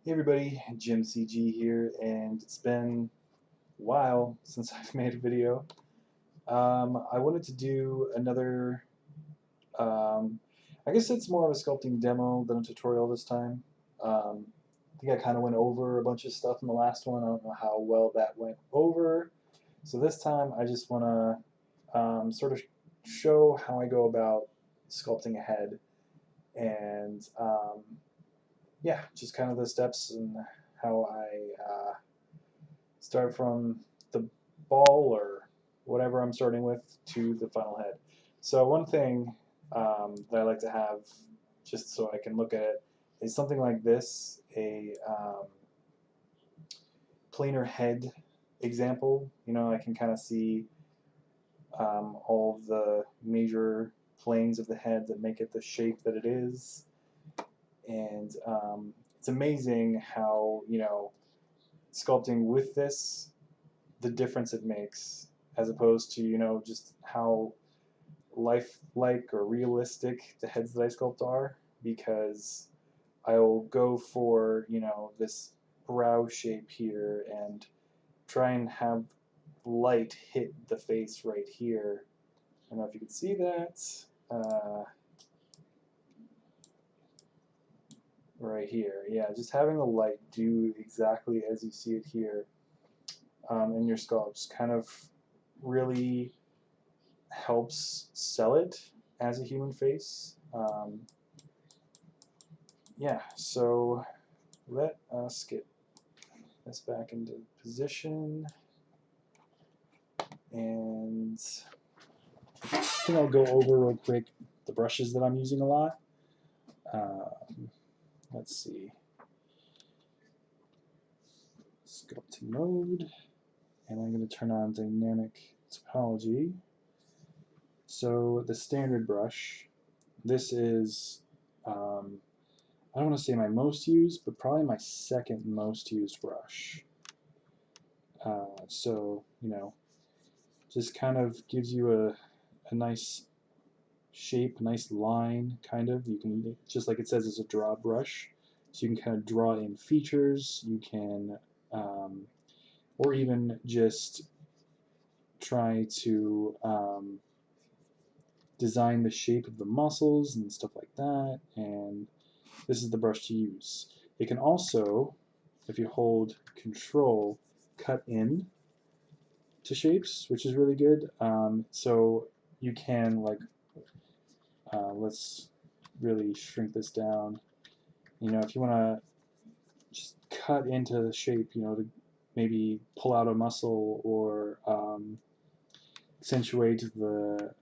Hey everybody, JEMcg here, and it's been a while since I've made a video. I wanted to do another, um, I guess it's more of a sculpting demo than a tutorial this time. I think I kind of went over a bunch of stuff in the last one. I don't know how well that went over. So this time I just want to sort of show how I go about sculpting a head and yeah, just kind of the steps and how I start from the ball or whatever I'm starting with to the final head. So one thing that I like to have, just so I can look at it, is something like this, a planar head example. You know, I can kind of see all of the major planes of the head that make it the shape that it is. And it's amazing how, you know, sculpting with this, the difference it makes, as opposed to, you know, just how lifelike or realistic the heads that I sculpt are, because I'll go for, you know, this brow shape here and try and have light hit the face right here. I don't know if you can see that. Right here, yeah, just having the light do exactly as you see it here in your sculpts kind of really helps sell it as a human face. Yeah, so let us get this back into position, and I think I'll go over real quick the brushes that I'm using a lot. Let's see, sculpting mode, and I'm going to turn on dynamic topology. So the standard brush, this is I don't want to say my most used, but probably my second most used brush. So, you know, just kind of gives you a nice shape, a nice line, kind of. You can, just like it says, it's a draw brush. So you can kind of draw in features. You can, or even just try to design the shape of the muscles and stuff like that. And this is the brush to use. It can also, if you hold Control, cut in to shapes, which is really good. So you can, like, let's really shrink this down. You know, if you want to just cut into the shape, you know, to maybe pull out a muscle or accentuate the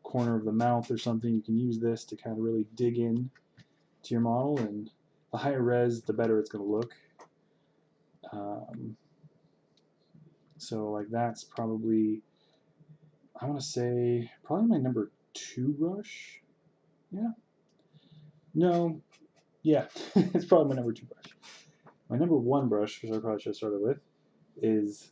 corner of the mouth or something, you can use this to kind of really dig in to your model, and the higher res, the better it's going to look. So like that's probably, I want to say, probably my number 2 brush. Yeah. No. Yeah. It's probably my number 2 brush. My number 1 brush, which I probably should have started with, is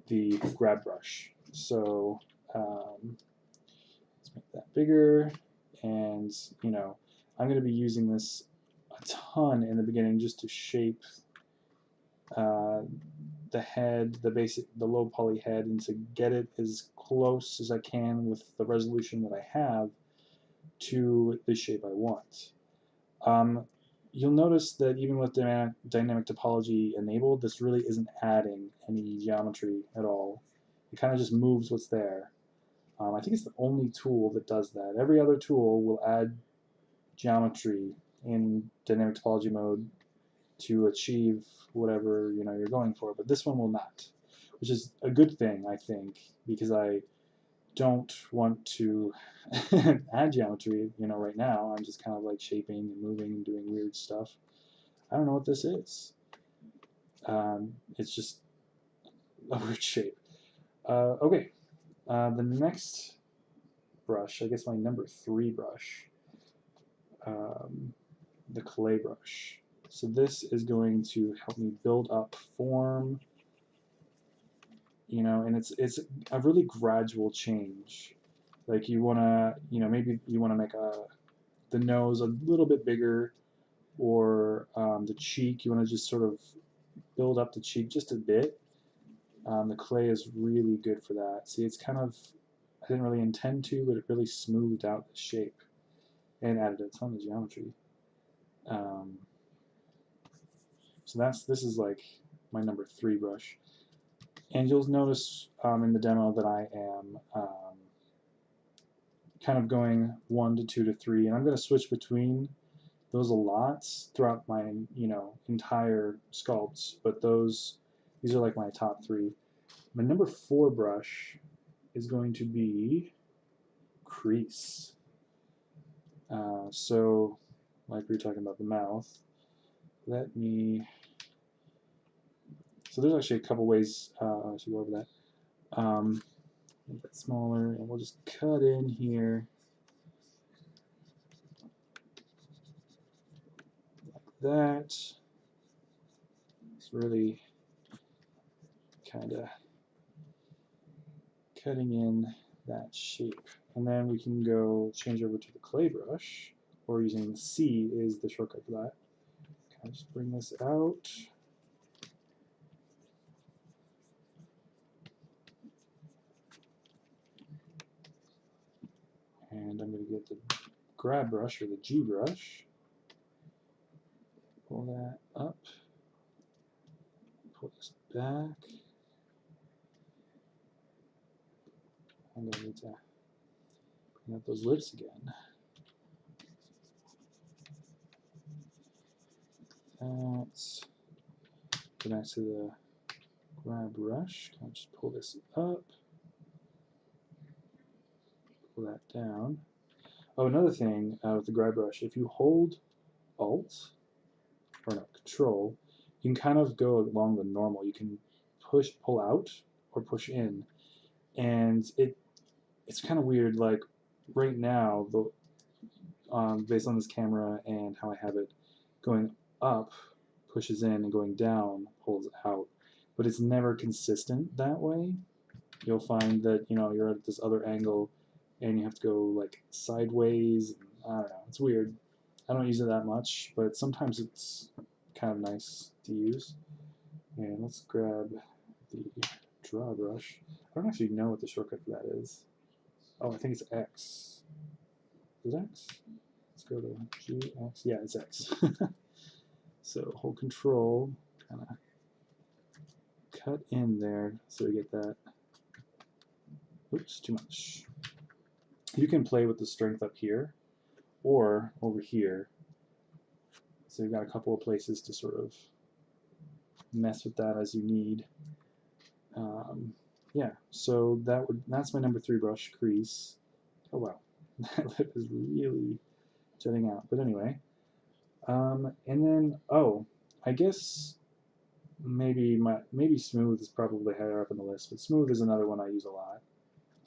the grab brush. So let's make that bigger, and you know, I'm going to be using this a ton in the beginning just to shape the head, the low poly head, and to get it as close as I can with the resolution that I have to the shape I want. You'll notice that even with dynamic topology enabled, this really isn't adding any geometry at all. It kind of just moves what's there. I think it's the only tool that does that. Every other tool will add geometry in dynamic topology mode to achieve whatever, you know, you're going for, but this one will not, which is a good thing, I think, because I don't want to add geometry, you know, right now. I'm just kind of like shaping and moving and doing weird stuff. I don't know what this is. It's just a weird shape. Okay, the next brush, I guess my number 3 brush, the clay brush. So this is going to help me build up form, you know, and it's a really gradual change. Like you wanna, maybe you wanna make the nose a little bit bigger, or The cheek, you want to just sort of build up the cheek just a bit. The clay is really good for that. See, it's kind of, I didn't really intend to, but it really smoothed out the shape and added a ton of geometry. So this is like my number 3 brush. And you'll notice in the demo that I am kind of going 1 to 2 to 3, and I'm going to switch between those a lot throughout my entire sculpts, but these are like my top 3. My number 4 brush is going to be crease. So like we were talking about the mouth, so there's actually a couple ways to go over that. Make that smaller, and we'll just cut in here like that. It's really kind of cutting in that shape. And then we can go change over to the clay brush, or using C is the shortcut for that. Kind of just bring this out. And I'm going to get the grab brush, or the G brush. Pull that up. Pull this back. And I need to bring up those lips again. That's go back to the grab brush. Kind of just pull this up. Pull that down. Oh, another thing with the grab brush, if you hold Alt, or no, Control, you can kind of go along the normal. You can pull out, or push in. And it's kind of weird, like right now, based on this camera and how I have it, going up pushes in and going down pulls out. But it's never consistent that way. You'll find that you're at this other angle and you have to go like sideways. I don't know, it's weird. I don't use it that much, but sometimes it's kind of nice to use. And let's grab the draw brush. I don't actually know what the shortcut for that is. Oh, I think it's X. Is it X? Let's go to GX. Yeah, it's X. So hold Control, kind of cut in there so we get that. Oops, too much. You can play with the strength up here or over here. So you've got a couple of places to sort of mess with that as you need. Yeah, so that's my number 3 brush, crease. Oh wow, that lip is really jutting out. But anyway, and then I guess maybe smooth is probably higher up on the list, but smooth is another one I use a lot.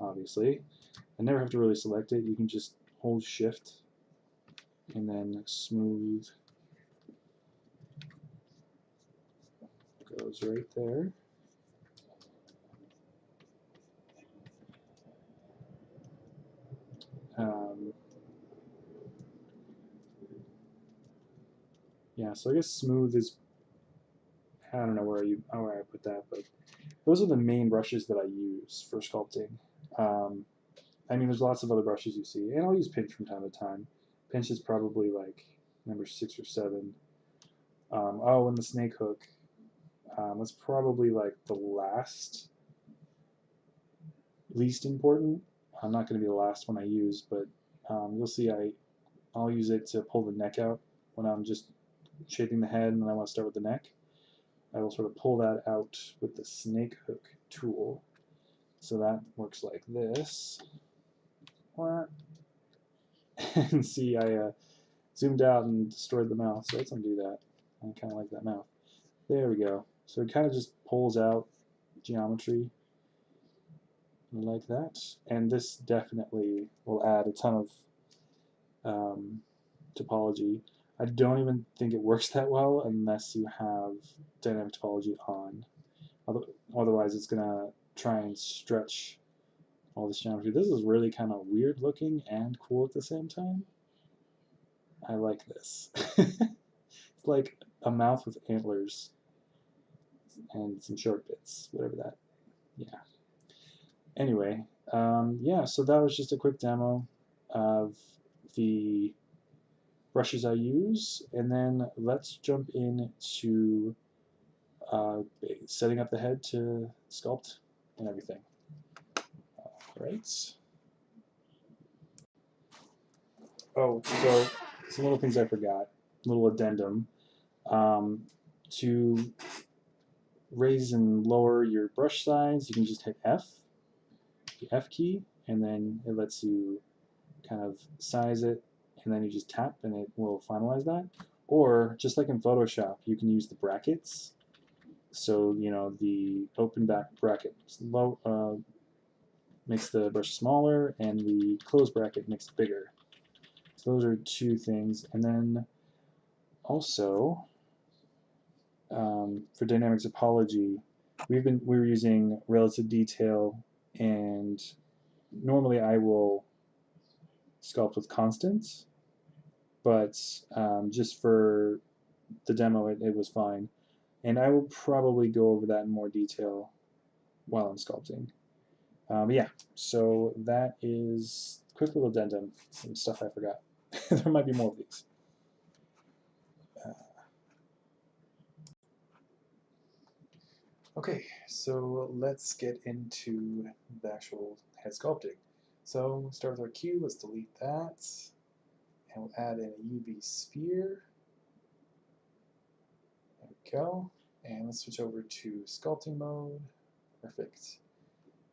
Obviously, I never have to really select it. You can just hold Shift and then smooth goes right there. Yeah, so I guess smooth is, I don't know where I put that, but those are the main brushes that I use for sculpting. I mean, there's lots of other brushes you see, and I'll use pinch from time to time. Pinch is probably like number 6 or 7. Oh, and the snake hook. That's probably like the least important. I'm not going to be the last one I use, but you'll see I'll use it to pull the neck out when I'm just shaping the head and I want to start with the neck. I will sort of pull that out with the snake hook tool. So that works like this. And see, I zoomed out and destroyed the mouth, so let's undo that. I kind of like that mouth. There we go. So it kind of just pulls out geometry like that. And this definitely will add a ton of topology. I don't even think it works that well unless you have dynamic topology on. Otherwise, it's going to try and stretch all this geometry. This is really kind of weird looking and cool at the same time. I like this. It's like a mouth with antlers and some shark bits, whatever that. Yeah. Anyway, yeah. So that was just a quick demo of the brushes I use, and then let's jump into uh, setting up the head to sculpt and everything. All right. Oh, so some little things I forgot. Little addendum. To raise and lower your brush size, you can just hit F, the F key, and then it lets you kind of size it, and then you just tap and it will finalize that. Or just like in Photoshop, you can use the brackets. So, you know, the open back bracket makes the brush smaller, and the close bracket makes it bigger. So those are two things. And then also, for dynamic topology, we were using relative detail, and normally I will sculpt with constants, but just for the demo it was fine. And I will probably go over that in more detail while I'm sculpting. Yeah, so that is a quick little addendum, some stuff I forgot. There might be more of these. Okay, so let's get into the actual head sculpting. So we'll start with our cube, let's delete that, and we'll add in a UV sphere. There we go. And let's switch over to sculpting mode. Perfect.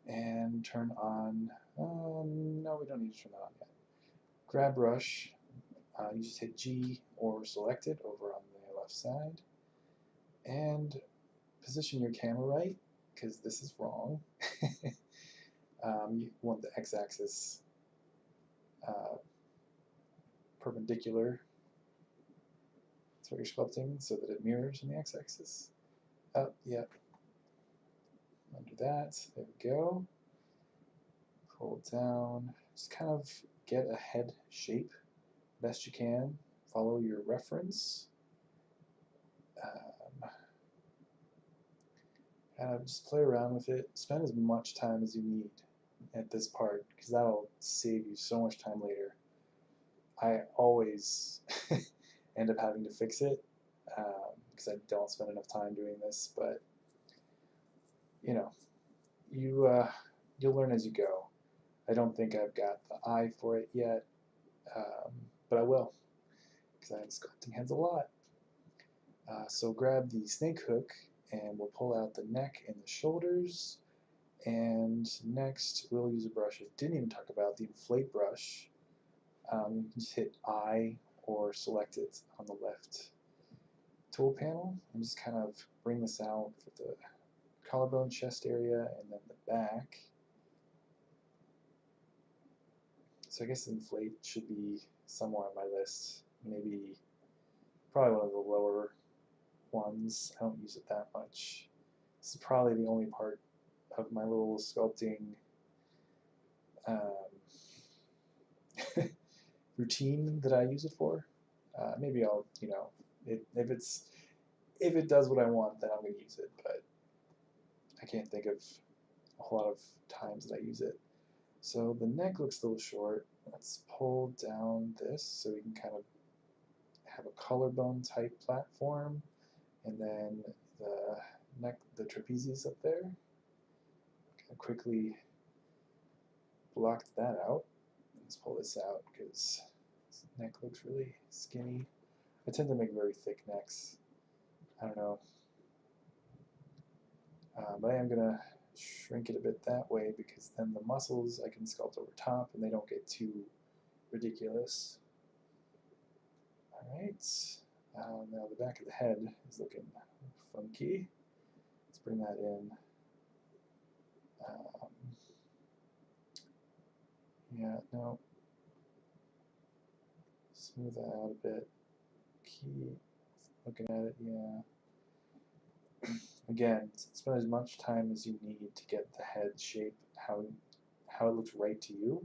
And turn on, no, we don't need to turn that on yet. Grab brush, you just hit G or select it over on the left side, and position your camera right, because this is wrong. You want the x-axis perpendicular to what you're sculpting so that it mirrors in the x-axis. Oh, yep. Undo that. There we go. Pull down. Just kind of get a head shape best you can. Follow your reference. Just play around with it. Spend as much time as you need at this part, because that'll save you so much time later. I always end up having to fix it because I don't spend enough time doing this, but you know, you'll learn as you go. I don't think I've got the eye for it yet, but I will, because I'm sculpting heads a lot. So grab the snake hook, and we'll pull out the neck and the shoulders. And next, we'll use a brush I didn't even talk about, the inflate brush. You can just hit I or select it on the left tool panel and just kind of bring this out for the collarbone, chest area, and then the back. So I guess inflate should be somewhere on my list. Maybe probably one of the lower ones. I don't use it that much. This is probably the only part of my little sculpting routine that I use it for. Maybe I'll, if it does what I want, then I'm going to use it, but I can't think of a whole lot of times that I use it. So the neck looks a little short. Let's pull down this so we can kind of have a collarbone type platform, and then the neck, the trapezius up there. Kind of quickly blocked that out. Let's pull this out because this neck looks really skinny. I tend to make very thick necks. I don't know. But I am going to shrink it a bit that way, because then the muscles I can sculpt over top and they don't get too ridiculous. Alright, now the back of the head is looking funky. Let's bring that in. Yeah, no. Smooth that out a bit. Keep looking at it, yeah. Again, spend as much time as you need to get the head shape how it looks right to you,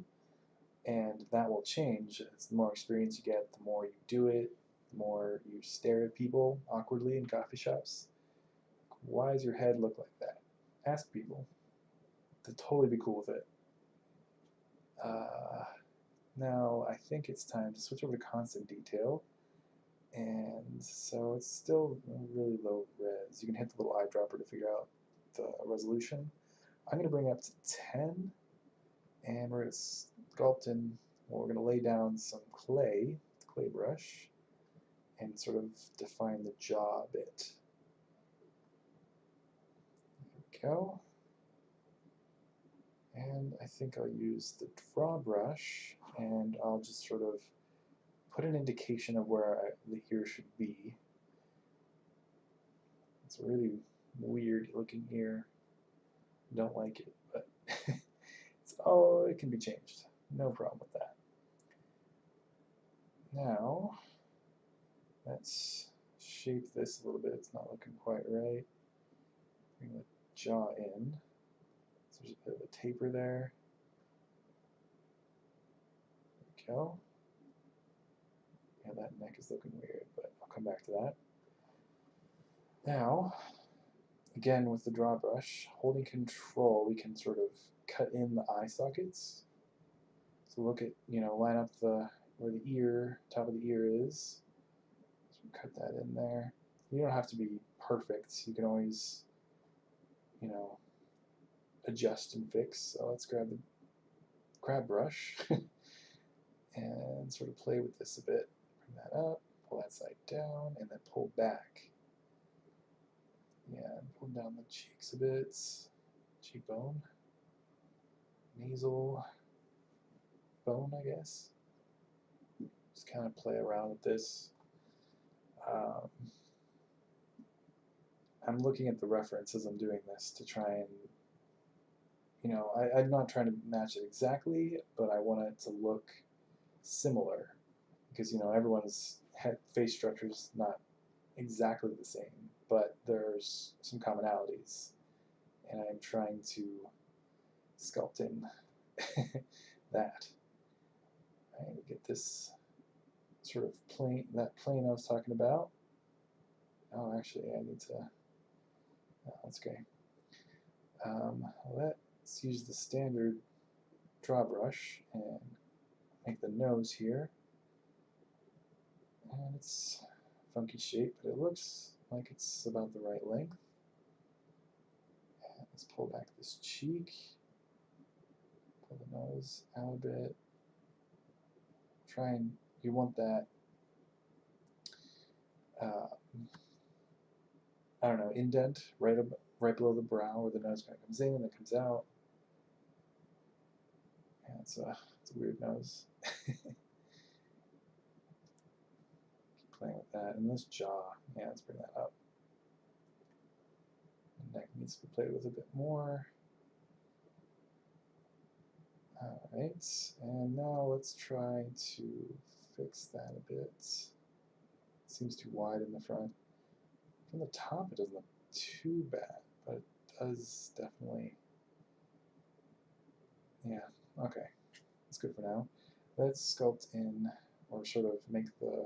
and that will change as the more experience you get, the more you do it, more you stare at people awkwardly in coffee shops. Why does your head look like that? Ask people. They'll totally be cool with it. Now I think it's time to switch over to constant detail. And so it's still really low res. You can hit the little eyedropper to figure out the resolution. I'm going to bring it up to 10, and we're going to sculpt in, well, we're going to lay down some clay, with the clay brush, and sort of define the jaw a bit. There we go. And I think I'll use the draw brush, and I'll just sort of put an indication of where the ear should be. It's a really weird looking ear. Don't like it, but it can be changed. No problem with that. Now, let's shape this a little bit. It's not looking quite right. Bring the jaw in. So there's a bit of a taper there. There we go. Yeah, that neck is looking weird, but I'll come back to that. Now, again with the draw brush, holding control, we can sort of cut in the eye sockets. So look at, line up where the ear, top of the ear is. So cut that in there. You don't have to be perfect. You can always, adjust and fix. So let's grab the grab brush and sort of play with this a bit. Bring that up, pull that side down, and then pull back. Yeah, pull down the cheeks a bit. Cheekbone. Nasal bone, I guess. Just kind of play around with this. I'm looking at the reference as I'm doing this to try and, I'm not trying to match it exactly, but I want it to look similar because, everyone's face structure is not exactly the same, but there's some commonalities, and I'm trying to sculpt in that. I need to get this sort of plane, that plane I was talking about. Oh, actually, I need to. Oh, that's great. Let's use the standard draw brush and make the nose here. And it's a funky shape, but it looks like it's about the right length. And let's pull back this cheek. Pull the nose out a bit. You want that, I don't know, indent right below the brow where the nose kind of comes in and then comes out. Yeah, it's a weird nose. Keep playing with that. And this jaw, yeah, let's bring that up. The neck needs to be played with a bit more. Alright, and now let's try to fix that a bit. It seems too wide in the front. From the top it doesn't look too bad, but it does definitely, yeah, okay. That's good for now. Let's sculpt in, or sort of make the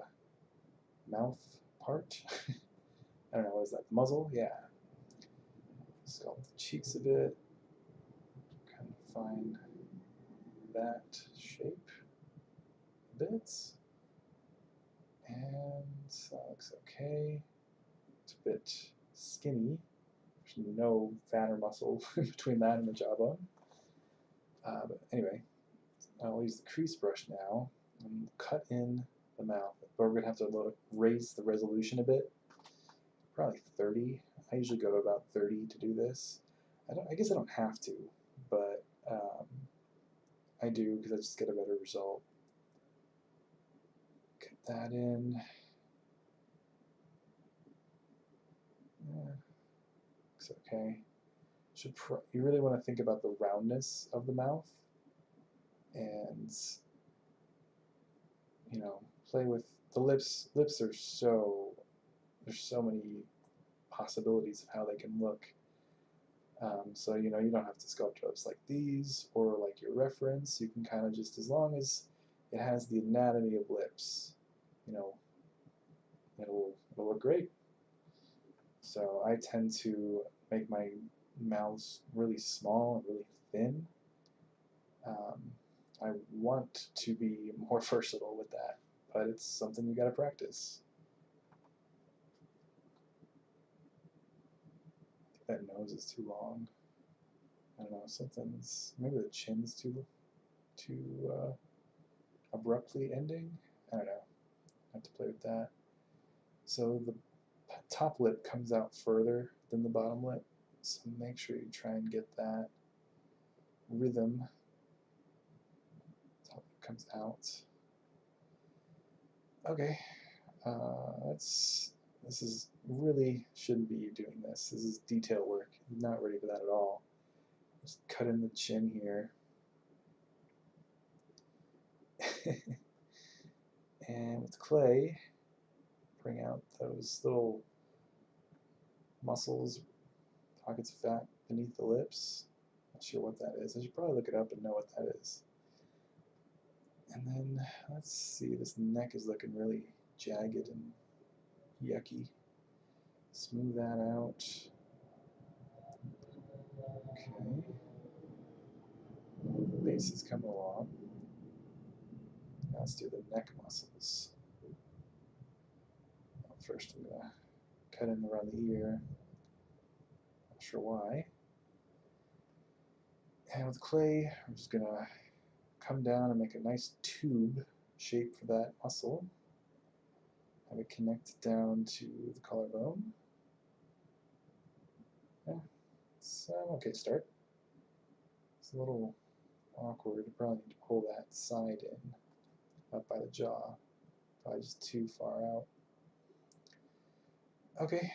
mouth part. I don't know, what is that, the muzzle? Yeah. Sculpt the cheeks a bit. Kind of find that shape a bit. And that looks okay. It's a bit skinny. There's no fat or muscle between that and the jawbone. But anyway, I'll use the crease brush now and cut in the mouth. But we're going to have to raise the resolution a bit. Probably 30. I usually go to about 30 to do this. I guess I don't have to, but I do because I just get a better result. Cut that in. Yeah, looks okay. You really want to think about the roundness of the mouth and, play with the lips. Lips are there's so many possibilities of how they can look. So, you don't have to sculpt lips like these or like your reference. You can kind of just, as long as it has the anatomy of lips, it'll look great. So I tend to make my mouths really small and really thin. Um, I want to be more versatile with that, but it's something you gotta practice. I think that nose is too long. I don't know, something's, maybe the chin's too abruptly ending. I don't know. I have to play with that. So the top lip comes out further than the bottom lip, so make sure you try and get that rhythm. Top lip comes out. Okay, this is really shouldn't be you doing this. This is detail work. I'm not ready for that at all. Just cut in the chin here. And with clay, bring out those little muscles, pockets of fat beneath the lips. Not sure what that is. I should probably look it up and know what that is. And then, let's see, this neck is looking really jagged and yucky. Smooth that out. Okay. Base is coming along. Now let's do the neck muscles. First I'm going to cut in around the ear. Not sure why. And with clay, I'm just going to come down and make a nice tube shape for that muscle. Have it connect down to the collarbone. Yeah, it's an okay start. It's a little awkward. You probably need to pull that side in, up by the jaw. Probably just too far out. Okay,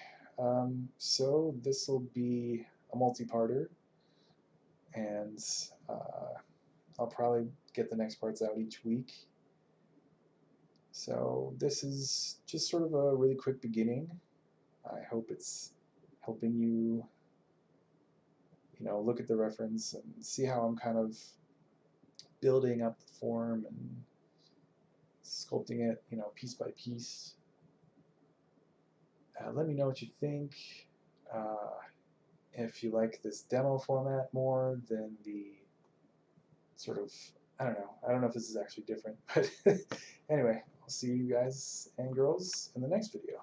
so this will be a multi-parter, and I'll probably get the next parts out each week. So this is just sort of a really quick beginning. I hope it's helping you, look at the reference and see how I'm kind of building up the form and sculpting it, piece by piece. Let me know what you think. If you like this demo format more than the sort of, I don't know if this is actually different, but anyway, I'll see you guys and girls in the next video.